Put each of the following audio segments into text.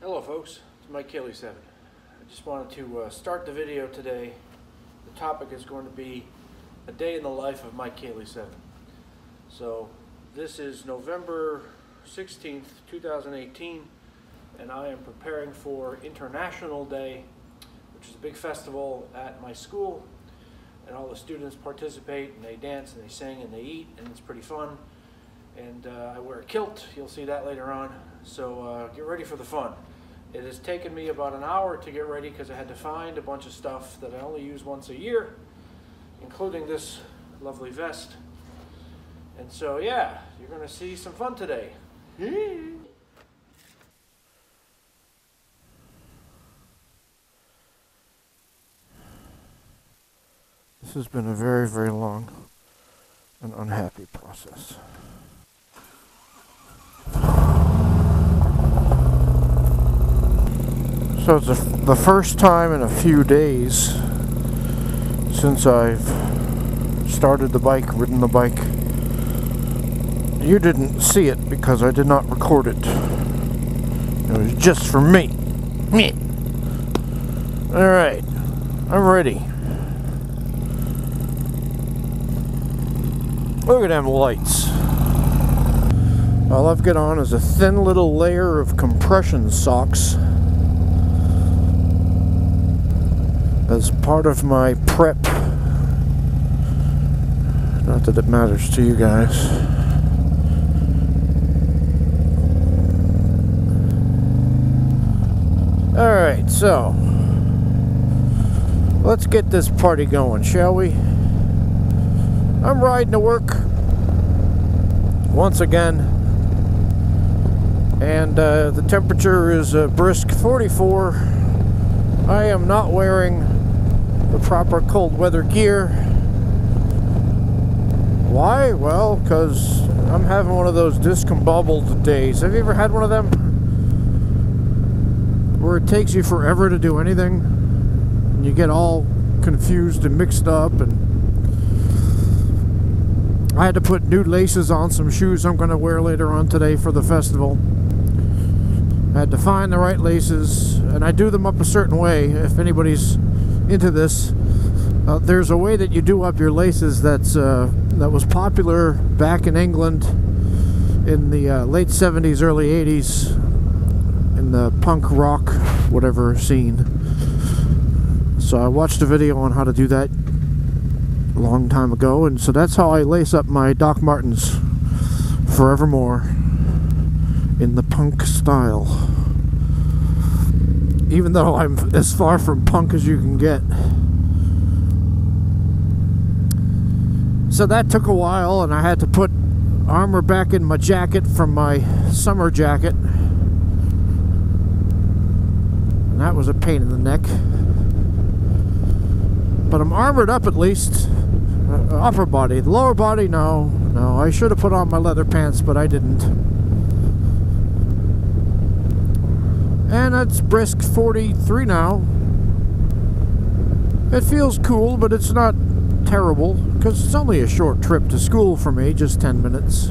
Hello folks, it's Maikeli7. I just wanted to start the video today. The topic is going to be a day in the life of Maikeli7. So this is November 16th, 2018, and I am preparing for International Day, which is a big festival at my school, and all the students participate and they dance and they sing and they eat, and it's pretty fun. And I wear a kilt, you'll see that later on, so get ready for the fun. It has taken me about an hour to get ready because I had to find a bunch of stuff that I only use once a year, including this lovely vest. And so yeah, you're going to see some fun today. This has been a very, very long and unhappy process. So it's the first time in a few days since I've started the bike, ridden the bike. You didn't see it because I did not record it. It was just for me. Alright, I'm ready. Look at them lights. All I've got on is a thin little layer of compression socks as part of my prep. Not that it matters to you guys. Alright, so let's get this party going, shall we? I'm riding to work once again, and the temperature is a brisk 44. I am not wearing the proper cold weather gear. Why? Well, because I'm having one of those discombobbled days. Have you ever had one of them? Where it takes you forever to do anything, and you get all confused and mixed up, and I had to put new laces on some shoes I'm going to wear later on today for the festival. I had to find the right laces, and I do them up a certain way. If anybody's into this, there's a way that you do up your laces that was popular back in England in the late 70s, early 80s, in the punk rock whatever scene. So I watched a video on how to do that a long time ago, and so that's how I lace up my Doc Martens forevermore, in the punk style, even though I'm as far from punk as you can get. So that took a while, and I had to put armor back in my jacket from my summer jacket, and that was a pain in the neck. But I'm armored up at least. Upper body. The lower body, no. I should have put on my leather pants, but I didn't. And it's brisk 43 now. It feels cool, but it's not terrible, because it's only a short trip to school for me, just 10 minutes.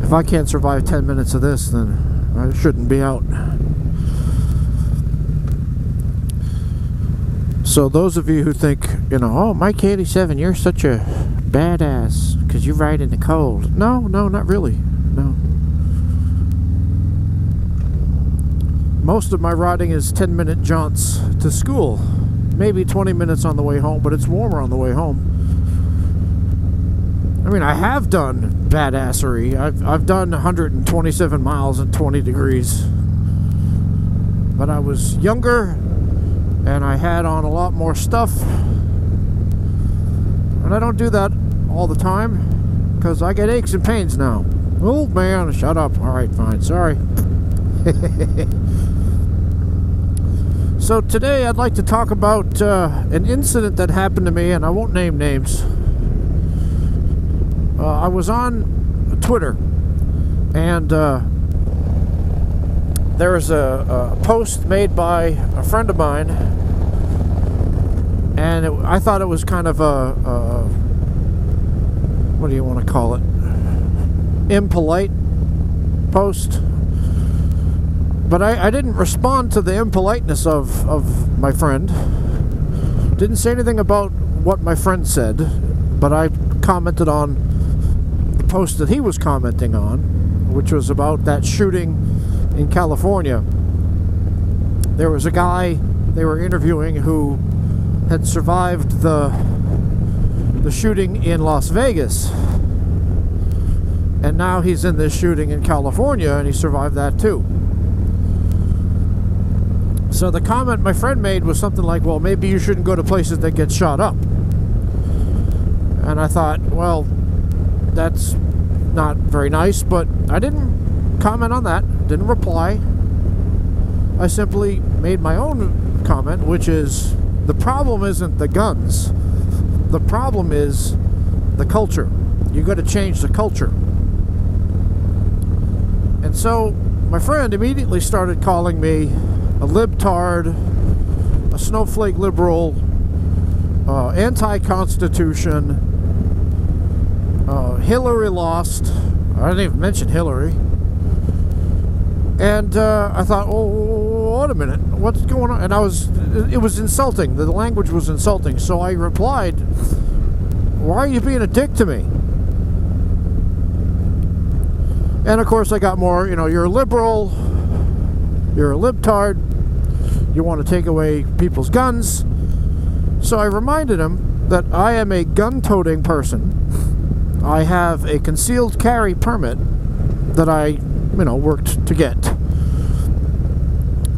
If I can't survive 10 minutes of this, then I shouldn't be out. So those of you who think, you know, oh, Maikeli7, you're such a badass because you ride in the cold. No, not really. No. Most of my riding is 10-minute jaunts to school. Maybe 20 minutes on the way home, but it's warmer on the way home. I mean, I have done badassery. I've done 127 miles in 20 degrees. But I was younger, and I had on a lot more stuff, and I don't do that all the time because I get aches and pains now. Old man, shut up. Alright, fine, sorry. So today I'd like to talk about an incident that happened to me, and I won't name names. I was on Twitter, and there was a post made by a friend of mine, and I thought it was kind of a what do you want to call it? Impolite post. But I didn't respond to the impoliteness of my friend. Didn't say anything about what my friend said, but I commented on the post that he was commenting on, which was about that shooting in California. There was a guy they were interviewing who had survived the shooting in Las Vegas, and now he's in this shooting in California, and he survived that too. So the comment my friend made was something like, well, maybe you shouldn't go to places that get shot up. And I thought, well, that's not very nice, but I didn't comment on that, didn't reply. I simply made my own comment, which is, the problem isn't the guns. The problem is the culture. You got to change the culture. And so my friend immediately started calling me a libtard, a snowflake liberal, anti-Constitution, Hillary lost. I didn't even mention Hillary. And I thought, oh, wait a minute, what's going on? And it was insulting. The language was insulting. So I replied, why are you being a dick to me? And of course I got more, you're a liberal, you're a libtard, you want to take away people's guns. So I reminded him that I am a gun-toting person. I have a concealed carry permit that I, worked to get.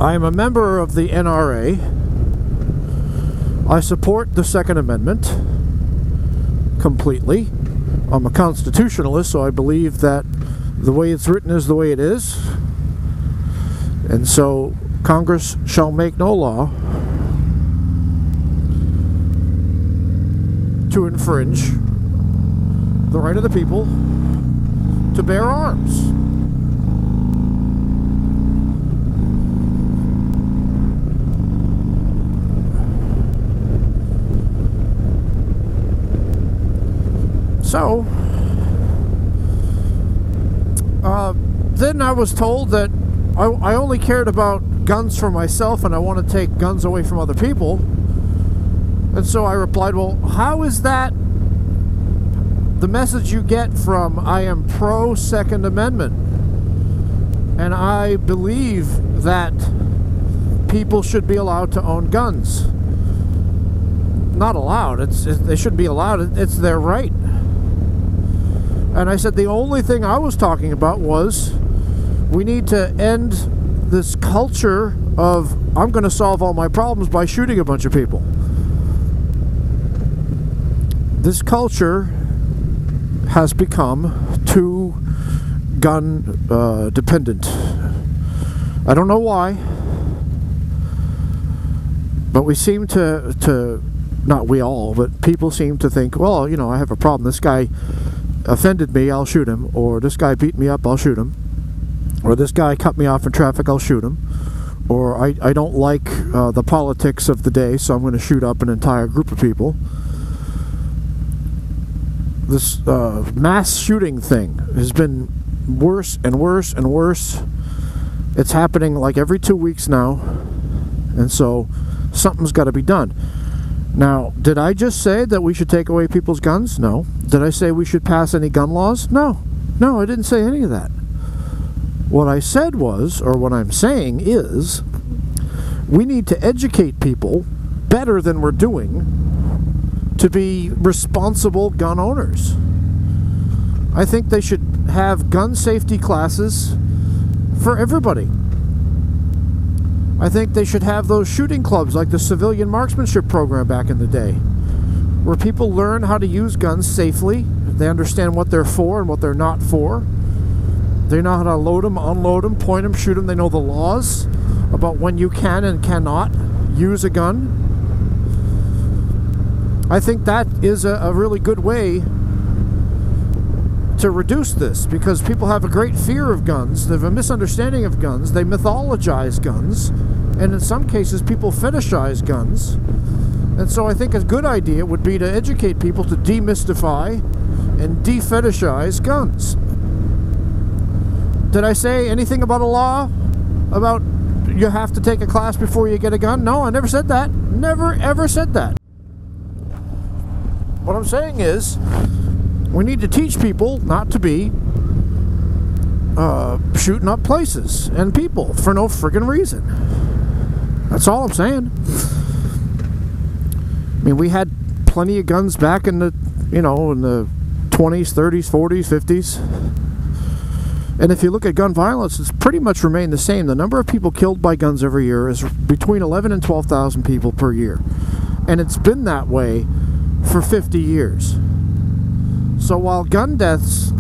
I am a member of the NRA. I support the Second Amendment completely. I'm a constitutionalist, so I believe that the way it's written is the way it is. And so Congress shall make no law to infringe the right of the people to bear arms. So, then I was told that I only cared about guns for myself and I want to take guns away from other people. And so I replied, well, how is that the message you get from I am pro-Second Amendment? And I believe that people should be allowed to own guns. Not allowed. They should be allowed. It's their right. And I said the only thing I was talking about was we need to end this culture of I'm going to solve all my problems by shooting a bunch of people. This culture has become too gun dependent. I don't know why, but we seem to not we all, but people seem to think, well, I have a problem. This guy offended me, I'll shoot him. Or this guy beat me up, I'll shoot him. Or this guy cut me off in traffic, I'll shoot him. Or I don't like the politics of the day, so I'm going to shoot up an entire group of people. This mass shooting thing has been worse and worse and worse. It's happening like every 2 weeks now. And so something's got to be done. Now, did I just say that we should take away people's guns? No. Did I say we should pass any gun laws? No. No, I didn't say any of that. What I said was, or what I'm saying is, we need to educate people better than we're doing to be responsible gun owners. I think they should have gun safety classes for everybody. I think they should have those shooting clubs like the civilian marksmanship program back in the day, where people learn how to use guns safely. They understand what they're for and what they're not for. They know how to load them, unload them, point them, shoot them. They know the laws about when you can and cannot use a gun. I think that is a really good way to reduce this, because people have a great fear of guns. They have a misunderstanding of guns. They mythologize guns, and in some cases people fetishize guns. And so I think a good idea would be to educate people to demystify and de-fetishize guns. Did I say anything about a law? about you have to take a class before you get a gun. No, I never said that. Never ever said that. What I'm saying is we need to teach people not to be shooting up places and people for no friggin' reason. That's all I'm saying. I mean, we had plenty of guns back in the, you know, in the 20s, 30s, 40s, 50s. And if you look at gun violence, it's pretty much remained the same. The number of people killed by guns every year is between 11 and 12,000 people per year. And it's been that way for 50 years. So while gun deaths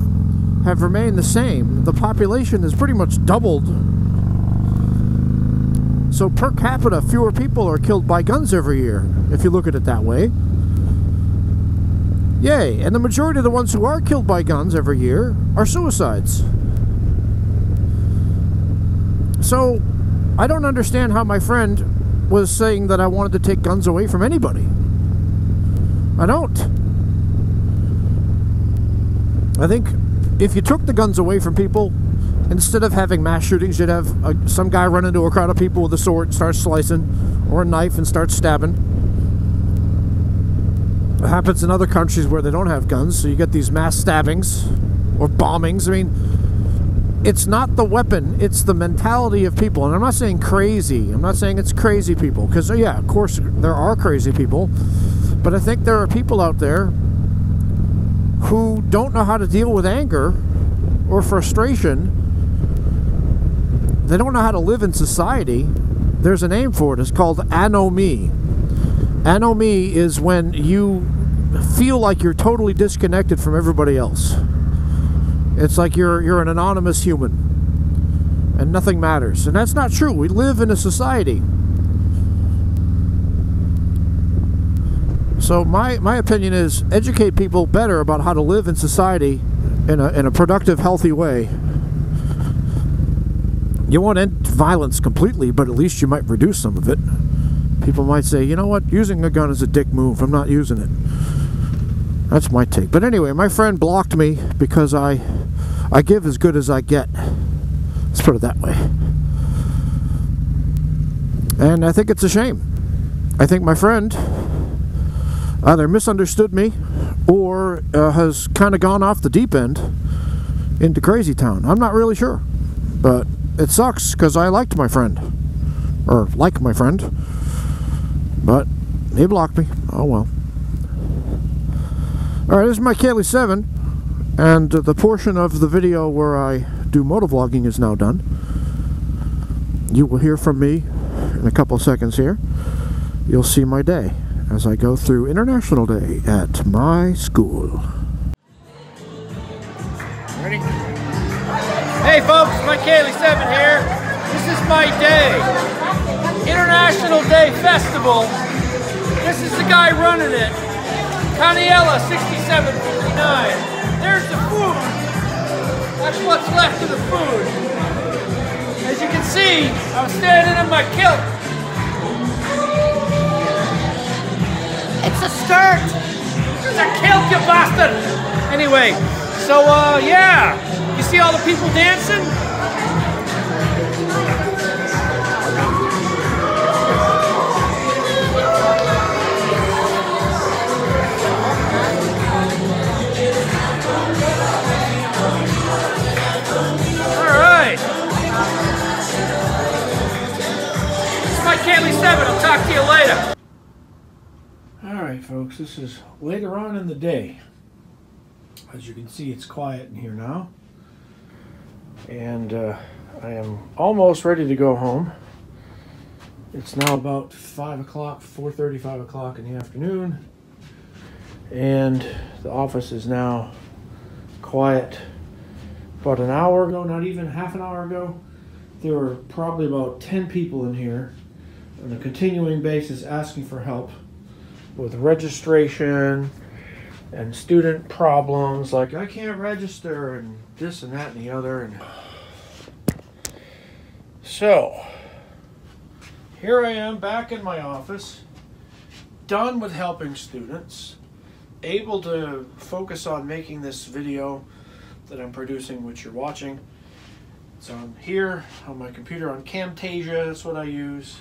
have remained the same, the population has pretty much doubled. So per capita, fewer people are killed by guns every year, if you look at it that way. Yay, and the majority of the ones who are killed by guns every year are suicides. So, I don't understand how my friend was saying that I wanted to take guns away from anybody. I don't. I think if you took the guns away from people, instead of having mass shootings, you'd have some guy run into a crowd of people with a sword and start slicing, or a knife and start stabbing. It happens in other countries where they don't have guns, so you get these mass stabbings or bombings. I mean, it's not the weapon, it's the mentality of people. And I'm not saying crazy. I'm not saying it's crazy people, because, yeah, of course, there are crazy people. But I think there are people out there who don't know how to deal with anger or frustration. They don't know how to live in society. There's a name for it. It's called anomie. Anomie is when you feel like you're totally disconnected from everybody else. It's like you're an anonymous human and nothing matters. And that's not true. We live in a society. So my opinion is educate people better about how to live in society in a productive, healthy way. You won't end violence completely, but at least you might reduce some of it. People might say, you know what, using a gun is a dick move. I'm not using it. That's my take. But anyway, my friend blocked me because I give as good as I get. Let's put it that way. And I think it's a shame. I think my friend either misunderstood me or has kind of gone off the deep end into crazy town. I'm not really sure. But it sucks because I liked my friend. Or like my friend. But he blocked me. Oh well. Alright, this is Maikeli7. And the portion of the video where I do motovlogging is now done. You will hear from me in a couple of seconds here. You'll see my day as I go through International Day at my school. Ready? Hey folks, Maikeli7 here. This is my day. International Day Festival. This is the guy running it. Caniella 6759. There's the food. That's what's left of the food. As you can see, I'm standing in my kilt. It's a skirt. It's a kilt, you bastard. Anyway, so yeah. You see all the people dancing? Alright. This is Maikeli7. I'll talk to you later. Alright folks, this is later on in the day. As you can see, it's quiet in here now. And I am almost ready to go home. It's now about 5 o'clock, 4:30, 5 o'clock in the afternoon. And the office is now quiet. About an hour ago, not even half an hour ago, there were probably about 10 people in here on a continuing basis asking for help with registration and student problems, like I can't register and this and that and the other. And so here I am back in my office, done with helping students, able to focus on making this video that I'm producing, which you're watching. It's on here on my computer on Camtasia. That's what I use.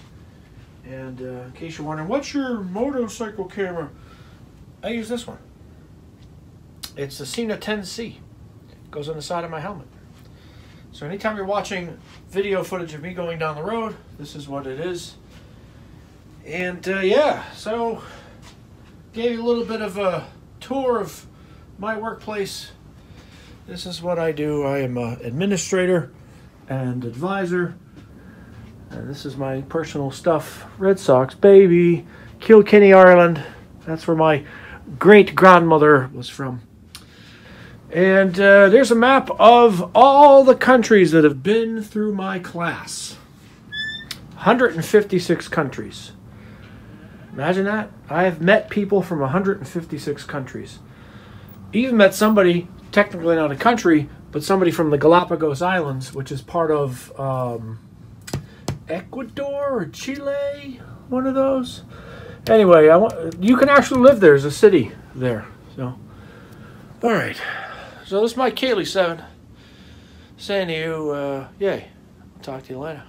And in case you're wondering, what's your motorcycle camera? I use this one. It's the Cena 10C. It goes on the side of my helmet. So anytime you're watching video footage of me going down the road, this is what it is. And yeah, so gave you a little bit of a tour of my workplace. This is what I do. I am an administrator and advisor. And this is my personal stuff. Red Sox, baby. Kilkenny, Ireland. That's where my great-grandmother was from. And there's a map of all the countries that have been through my class. 156 countries. Imagine that. I've met people from 156 countries. Even met somebody, technically not a country, but somebody from the Galapagos Islands, which is part of Ecuador or Chile, one of those. Anyway, you can actually live there. There's a city there. So, all right. So this is Maikeli7 saying to you, yay. I'll talk to you later.